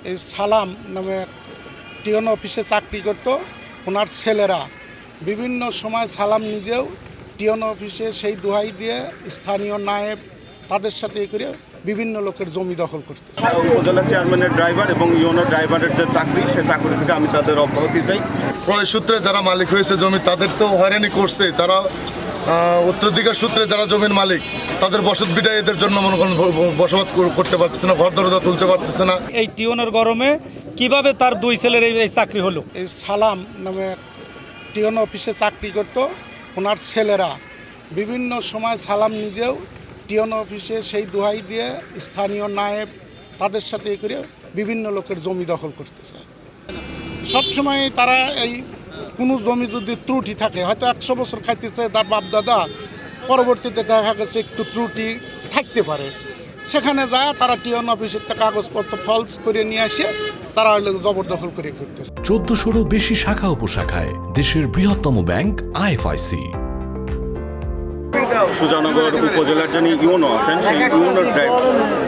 এই সালাম নামে টিওন অফিসে চাকরি করত। ওনার ছেলেরা বিভিন্ন সময় সালাম নিজেও টিওন অফিসে সেই দোহাই দিয়ে স্থানীয় নায়েব তাদের সাথে করে বিভিন্ন লোকের জমি দখল করতেছে। উপজেলা চেয়ারম্যানের ড্রাইভার এবং ইউনো ড্রাইভারের যে চাকরি, সে চাকরি থেকে আমি তাদের অব্যাহতি চাই। ক্রয় সূত্রে যারা মালিক হয়েছে জমি, তাদের তো হয়রানি করছে। তারা উত্তরাধিকার সূত্রে যারা জমির মালিক, তাদের বসত ভিটায় এদের জন্য মনে করেন বসবাস করতে পারতেছে না, ঘর দরজা তুলতে পারতেছে না। এই টিওনের গরমে কিভাবে তার দুই ছেলের এই চাকরি হলো? এই সালাম নামে টিওন অফিসে চাকরি করত। ওনার ছেলেরা বিভিন্ন সময় সালাম নিজেও টিওন অফিসে সেই দোহাই দিয়ে স্থানীয় নায়েব তাদের সাথে করে বিভিন্ন লোকের জমি দখল করতেছে। সবসময় তারা এই কোনো জমি যদি ত্রুটি থাকে, হয়তো 100 বছর খাইতেছে তার বাপ দাদা, পরবর্তীতে দেখা গেছে একটু ত্রুটি থাকতে পারে, সেখানে যায় তারা টিওন অফিসের কাগজপত্র ফলস করে নিয়ে আসে তারা জবরদখল করে করতেছে। 1400-রও বেশি শাখা উপশাখায় দেশের বৃহত্তম ব্যাংক IFIC। সুজানগর উপজেলার যিনি ইউনো আছেন, সেই ইউনোর ড্রাইভার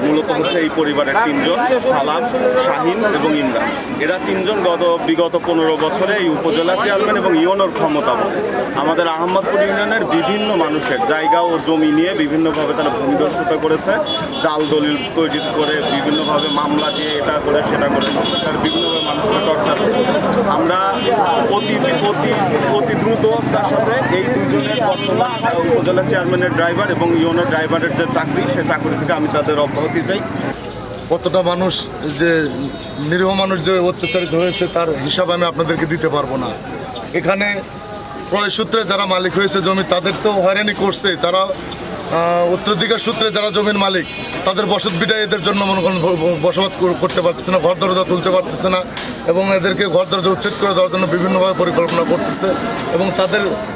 মূলত হচ্ছে এই পরিবারের 3 জন, সালাম, শাহিন এবং ইমরান। এরা 3 জন বিগত 15 বছরে এই উপজেলা চেয়ারম্যান এবং ইউনোর ক্ষমতা বলে আমাদের আহমদপুর ইউনিয়নের বিভিন্ন মানুষের জায়গা ও জমি নিয়ে বিভিন্নভাবে তারা ভূমিদস্যুতা করেছে, জাল দলিল তৈরি করে বিভিন্নভাবে মামলা দিয়ে এটা করে সেটা করে তারা বিভিন্নভাবে মানুষকে টর্চার করেছে। আমরা অতি দ্রুত তার সাথে এই 2 জনের বর্তমান উপজেলা চেয়ারম্যানের ড্রাইভার এবং ইউনো ড্রাইভারের যে চাকরি, সে চাকরি থেকে আমি তাদের অব্যাহতি চাই। কতটা মানুষ যে নিরীহ মানুষ যে অত্যাচারিত হয়েছে তার হিসাব আমি আপনাদেরকে দিতে পারবো না। এখানে ক্রয় সূত্রে যারা মালিক হয়েছে জমি, তাদের তো হয়রানি করছে। তারা উত্তরাধিকার সূত্রে যারা জমির মালিক, তাদের বসত ভিটায় এদের জন্য মনে করেন বসবাস করতে পারতেছে না, ঘর দরজা তুলতে পারতেছে না, এবং এদেরকে ঘর দরজা উচ্ছেদ করে দেওয়ার জন্য বিভিন্নভাবে পরিকল্পনা করতেছে। এবং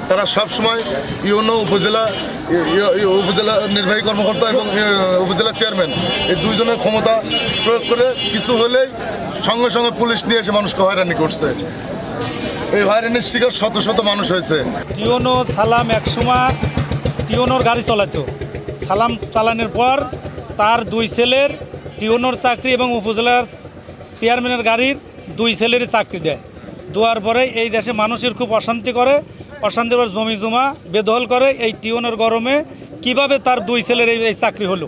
তারা সবসময় ইউনো উপজেলা নির্বাহী কর্মকর্তা এবং উপজেলা চেয়ারম্যান এই 2 জনের ক্ষমতা প্রয়োগ করে কিছু হলেই সঙ্গে সঙ্গে পুলিশ নিয়ে এসে মানুষকে হয়রানি করছে। এই হয়রানির শিকার শত শত মানুষ হয়েছে। টিওনো সালাম একসময় টিওনোর গাড়ি চালাতো। সালাম চালানোর পর তার 2 ছেলের টিওনোর চাকরি এবং উপজেলার চেয়ারম্যানের গাড়ির 2 ছেলেরই চাকরি দেওয়ার পরে এই দেশে মানুষের খুব অশান্তি করে জমি জমা বেদখল করে। এই টিওনের গরমে কিভাবে তার 2 ছেলের এই চাকরি হলো?